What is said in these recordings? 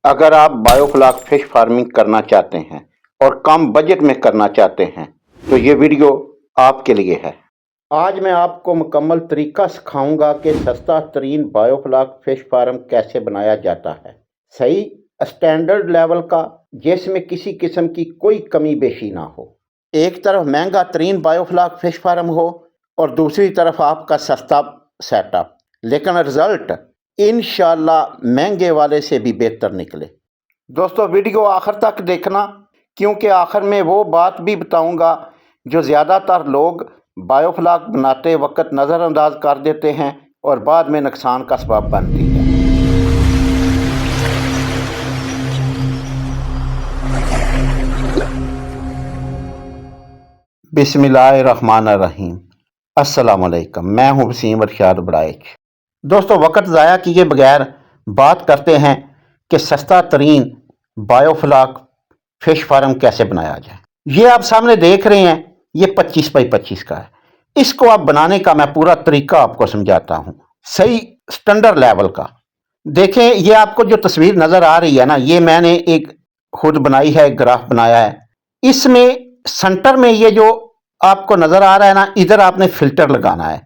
अगर आप biofloc fish farming करना चाहते हैं और कम बजट में करना चाहते हैं तो ये वीडियो आपके लिए है। आज मैं आपको मुकम्मल तरीका सिखाऊंगा कि सस्ता तरीन बायोफ्लॉक फिश फार्म कैसे बनाया जाता है, सही स्टैंडर्ड लेवल का, जिसमें किसी किस्म की कोई कमी बेशी ना हो। एक तरफ महंगा तरीन बायोफ्लॉक फिश फार्म हो और दूसरी तरफ आपका सस्ता सेटअप, लेकिन रिजल्ट इंशाल्लाह महंगे वाले से भी बेहतर निकले। दोस्तों वीडियो आखिर तक देखना, क्योंकि आखिर में वो बात भी बताऊंगा जो ज़्यादातर लोग बायोफ्लॉक बनाते वक्त नज़रअंदाज कर देते हैं और बाद में नुकसान का सबब बनती है। बिस्मिल्लाहिर्रहमानिर्रहीम। अस्सलामुअलैकुम, मैं हूँ वसीम इरशाद बड़ाइच। दोस्तों वक्त ज़ाया किए बगैर बात करते हैं कि सस्ता तरीन बायोफ्लॉक फिश फार्म कैसे बनाया जाए। ये आप सामने देख रहे हैं, ये 25 बाई 25 का है। इसको आप बनाने का मैं पूरा तरीका आपको समझाता हूँ, सही स्टैंडर्ड लेवल का। देखें, ये आपको जो तस्वीर नज़र आ रही है ना, ये मैंने एक खुद बनाई है, एक ग्राफ बनाया है। इसमें सेंटर में ये जो आपको नज़र आ रहा है ना, इधर आपने फिल्टर लगाना है,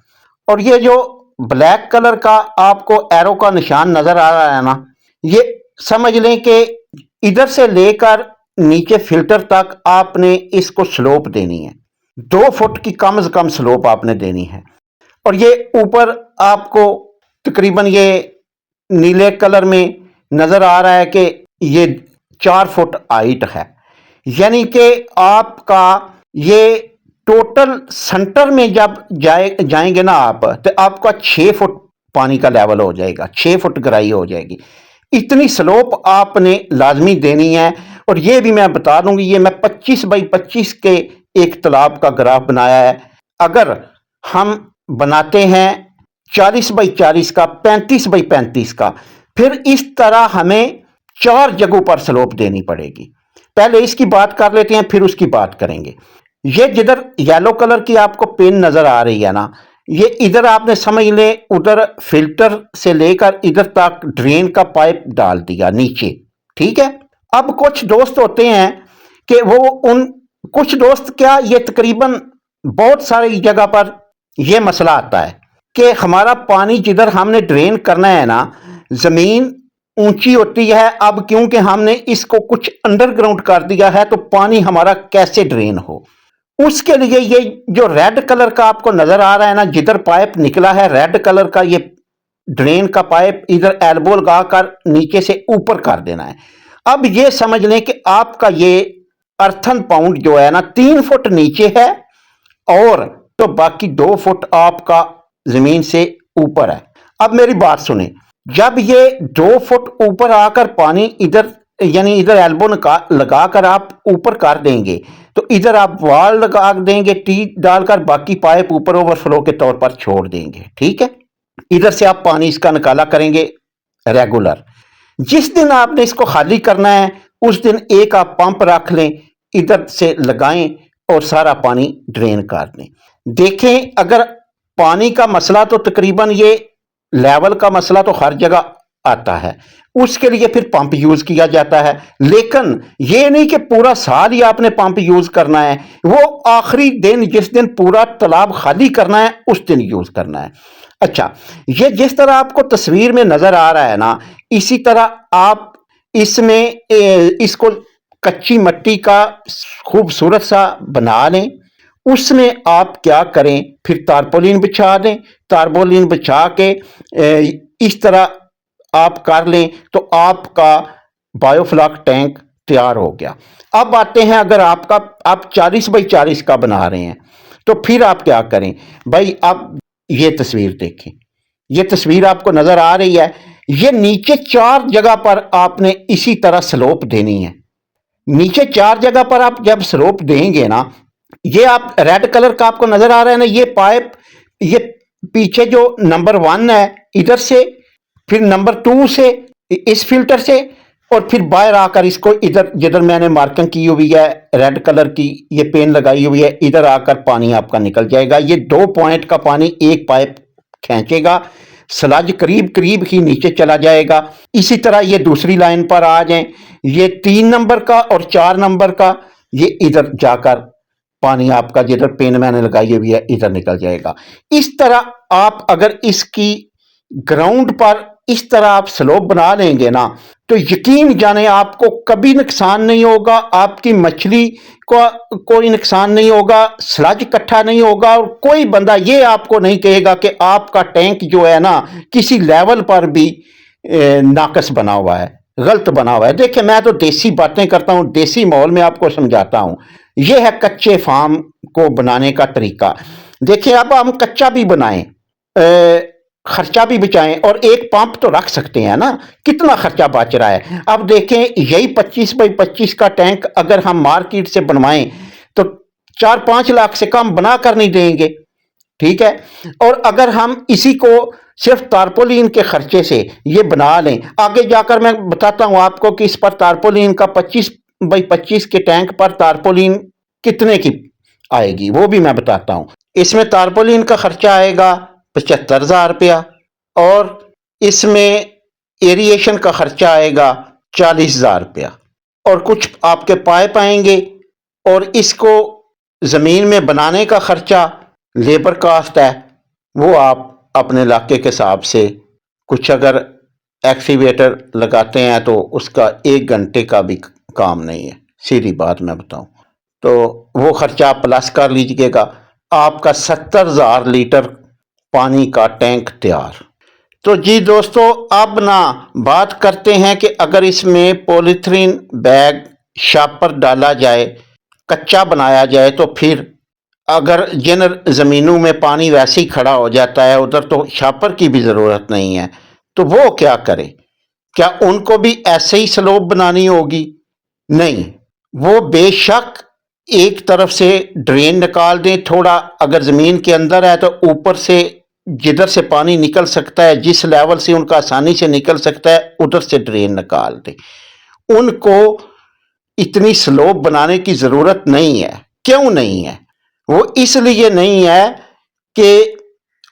और ये जो ब्लैक कलर का आपको एरो का निशान नजर आ रहा है ना, ये समझ लें कि इधर से लेकर नीचे फिल्टर तक आपने इसको स्लोप देनी है। 2 फुट की कम से कम स्लोप आपने देनी है। और ये ऊपर आपको तकरीबन ये नीले कलर में नजर आ रहा है कि ये 4 फुट हाइट है, यानी कि आपका ये टोटल सेंटर में जब जाएंगे ना आप, तो आपका 6 फुट पानी का लेवल हो जाएगा, 6 फुट गहराई हो जाएगी। इतनी स्लोप आपने लाजमी देनी है। और ये भी मैं बता दूंगी, ये मैं 25 बाई 25 के एक तालाब का ग्राफ बनाया है। अगर हम बनाते हैं 40 बाई 40 का, 35 बाई 35 का, फिर इस तरह हमें 4 जगहों पर स्लोप देनी पड़ेगी। पहले इसकी बात कर लेते हैं, फिर उसकी बात करेंगे। ये जिधर येलो कलर की आपको पेन नजर आ रही है ना, ये इधर आपने समझ ले, उधर फिल्टर से लेकर इधर तक ड्रेन का पाइप डाल दिया नीचे, ठीक है। अब कुछ दोस्त होते हैं कि वो उन कुछ दोस्त क्या, ये तकरीबन बहुत सारी जगह पर ये मसला आता है कि हमारा पानी जिधर हमने ड्रेन करना है ना, जमीन ऊंची होती है। अब क्योंकि हमने इसको कुछ अंडरग्राउंड कर दिया है, तो पानी हमारा कैसे ड्रेन हो, उसके लिए ये जो रेड कलर का आपको नजर आ रहा है ना, जिधर पाइप निकला है रेड कलर का, ये ड्रेन का पाइप इधर एल्बो लगाकर नीचे से ऊपर कर देना है। अब ये समझ लें कि आपका ये अर्थन पाउंड जो है ना 3 फुट नीचे है, और तो बाकी 2 फुट आपका जमीन से ऊपर है। अब मेरी बात सुने, जब ये 2 फुट ऊपर आकर पानी इधर यानी इधर एल्बो लगाकर आप ऊपर कर देंगे, तो इधर आप वाल लगा देंगे टी डालकर, बाकी पाइप ऊपर ओवरफ्लो के तौर पर छोड़ देंगे, ठीक है। इधर से आप पानी इसका निकाला करेंगे रेगुलर। जिस दिन आपने इसको खाली करना है, उस दिन एक आप पंप रख लें, इधर से लगाएं और सारा पानी ड्रेन कर दें। देखें, अगर पानी का मसला तो तकरीबन ये लेवल का मसला तो हर जगह आता है, उसके लिए फिर पंप यूज किया जाता है। लेकिन ये नहीं कि पूरा साल ही आपने पंप यूज करना है, वो आखिरी दिन जिस दिन पूरा तालाब खाली करना है उस दिन यूज करना है। अच्छा, ये जिस तरह आपको तस्वीर में नजर आ रहा है ना, इसी तरह आप इसमें इसको कच्ची मिट्टी का खूबसूरत सा बना लें। उसमें आप क्या करें, फिर तारपोलिन बिछा दें। तारपोलिन बिछा के इस तरह आप कर लें, तो आपका बायोफ्लॉक टैंक तैयार हो गया। अब आते हैं, अगर आप 40 बाई 40 का बना रहे हैं, तो फिर आप क्या करें भाई। आप ये तस्वीर देखें, ये तस्वीर आपको नजर आ रही है, ये नीचे 4 जगह पर आपने इसी तरह स्लोप देनी है। नीचे 4 जगह पर आप जब स्लोप देंगे ना, ये आप रेड कलर का आपको नजर आ रहा है ना, ये पाइप, ये पीछे जो नंबर 1 है इधर से, फिर नंबर 2 से इस फिल्टर से, और फिर बाहर आकर इसको इधर जिधर मैंने मार्किंग की हुई है रेड कलर की, ये पेन लगाई हुई है, इधर आकर पानी आपका निकल जाएगा। ये 2 पॉइंट का पानी एक पाइप खींचेगा, स्लज करीब करीब ही नीचे चला जाएगा। इसी तरह ये दूसरी लाइन पर आ जाएं, ये 3 नंबर का और 4 नंबर का, ये इधर जाकर पानी आपका जिधर पेन मैंने लगाई हुई है इधर निकल जाएगा। इस तरह आप अगर इसकी ग्राउंड पर इस तरह आप स्लोप बना लेंगे ना, तो यकीन जाने आपको कभी नुकसान नहीं होगा, आपकी मछली को कोई नुकसान नहीं होगा, स्लज इकट्ठा नहीं होगा, और कोई बंदा ये आपको नहीं कहेगा कि आपका टैंक जो है ना किसी लेवल पर भी नाकस बना हुआ है, गलत बना हुआ है। देखिए, मैं तो देसी बातें करता हूँ, देसी माहौल में आपको समझाता हूँ। यह है कच्चे फार्म को बनाने का तरीका। देखिए, अब हम कच्चा भी बनाएं, खर्चा भी बचाएं, और एक पंप तो रख सकते हैं ना, कितना खर्चा बच रहा है। अब देखें, यही 25 बाई 25 का टैंक अगर हम मार्केट से बनवाएं तो 4-5 लाख से कम बना कर नहीं देंगे, ठीक है। और अगर हम इसी को सिर्फ तारपोलिन के खर्चे से ये बना लें, आगे जाकर मैं बताता हूं आपको कि इस पर तारपोलिन का 25 बाई 25 के टैंक पर तारपोलिन कितने की आएगी वो भी मैं बताता हूं। इसमें तारपोलिन का खर्चा आएगा 75,000 रुपया, और इसमें एरिएशन का खर्चा आएगा 40,000 रुपया, और कुछ आपके पाइप आएंगे, और इसको ज़मीन में बनाने का खर्चा, लेबर कास्ट है, वो आप अपने इलाके के हिसाब से कुछ अगर एक्सीवेटर लगाते हैं तो उसका 1 घंटे का भी काम नहीं है, सीधी बात मैं बताऊं तो वो खर्चा प्लस कर लीजिएगा, आपका 70,000 लीटर पानी का टैंक तैयार। तो जी दोस्तों, अब ना बात करते हैं कि अगर इसमें पॉलीथीन बैग शापर डाला जाए, कच्चा बनाया जाए, तो फिर अगर जिन ज़मीनों में पानी वैसे ही खड़ा हो जाता है उधर तो शापर की भी ज़रूरत नहीं है, तो वो क्या करे? क्या उनको भी ऐसे ही स्लोप बनानी होगी? नहीं, वो बेशक एक तरफ से ड्रेन निकाल दें, थोड़ा अगर ज़मीन के अंदर है तो ऊपर से जिधर से पानी निकल सकता है, जिस लेवल से उनका आसानी से निकल सकता है, उधर से ड्रेन निकाल दें। उनको इतनी स्लोप बनाने की ज़रूरत नहीं है। क्यों नहीं है? वो इसलिए नहीं है कि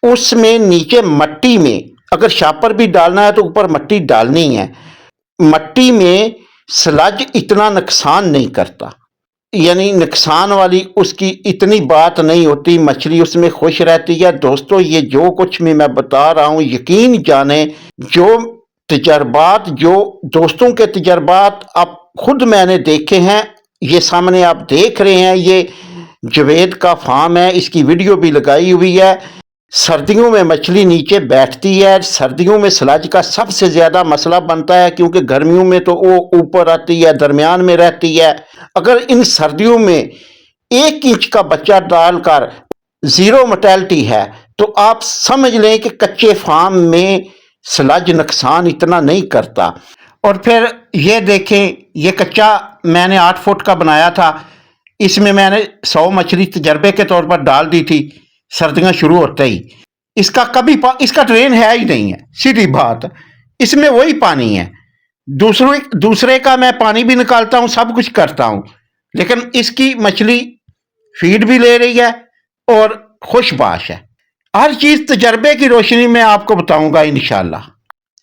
उसमें नीचे मट्टी में अगर शापर भी डालना है तो ऊपर मट्टी डालनी है। मट्टी में स्लज इतना नुकसान नहीं करता, यानी नुकसान वाली उसकी इतनी बात नहीं होती, मछली उसमें खुश रहती है। दोस्तों, ये जो कुछ भी मैं बता रहा हूँ, यकीन जाने जो तजर्बात, जो दोस्तों के तजर्बात आप खुद मैंने देखे हैं, ये सामने आप देख रहे हैं, ये जवेद का फार्म है, इसकी वीडियो भी लगाई हुई है। सर्दियों में मछली नीचे बैठती है, सर्दियों में स्लज का सबसे ज़्यादा मसला बनता है, क्योंकि गर्मियों में तो वो ऊपर आती है, दरमियान में रहती है। अगर इन सर्दियों में 1 इंच का बच्चा डालकर 0 मोर्टेलिटी है, तो आप समझ लें कि कच्चे फार्म में स्लज नुकसान इतना नहीं करता। और फिर ये देखें, ये कच्चा मैंने 8 फुट का बनाया था, इसमें मैंने 100 मछली तजर्बे के तौर पर डाल दी थी सर्दियां शुरू होते ही। इसका कभी इसका ड्रेन है ही नहीं है, सीधी बात, इसमें वही पानी है। दूसरे का मैं पानी भी निकालता हूं, सब कुछ करता हूं, लेकिन इसकी मछली फीड भी ले रही है और खुशबाश है। हर चीज़ तजर्बे की रोशनी में आपको बताऊंगा इंशाल्लाह।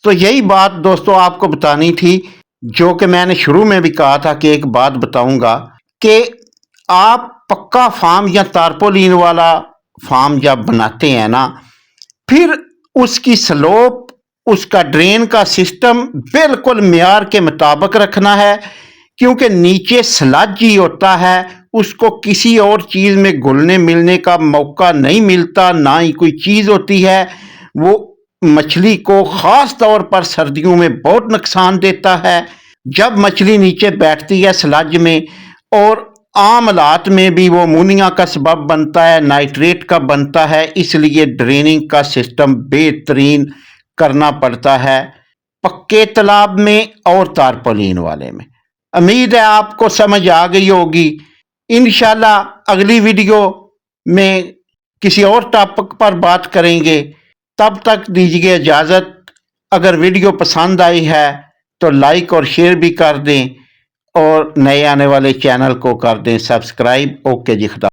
तो यही बात दोस्तों आपको बतानी थी, जो कि मैंने शुरू में भी कहा था कि एक बात बताऊंगा कि आप पक्का फार्म या तारपोलिन वाला फार्म जब बनाते हैं ना, फिर उसकी स्लोप, उसका ड्रेन का सिस्टम बिल्कुल मियार के मुताबिक रखना है, क्योंकि नीचे स्लज ही होता है, उसको किसी और चीज़ में घुलने मिलने का मौका नहीं मिलता, ना ही कोई चीज़ होती है। वो मछली को ख़ास तौर पर सर्दियों में बहुत नुकसान देता है जब मछली नीचे बैठती है स्लज में, और आम हालात में भी वो अमोनिया का सबब बनता है, नाइट्रेट का बनता है। इसलिए ड्रेनिंग का सिस्टम बेहतरीन करना पड़ता है पक्के तालाब में और तारपोलिन वाले में। उम्मीद है आपको समझ आ गई होगी। इंशाल्लाह अगली वीडियो में किसी और टॉपिक पर बात करेंगे, तब तक दीजिए इजाज़त। अगर वीडियो पसंद आई है तो लाइक और शेयर भी कर दें, और नए आने वाले चैनल को कर दें सब्सक्राइब। ओके जी, खुदा।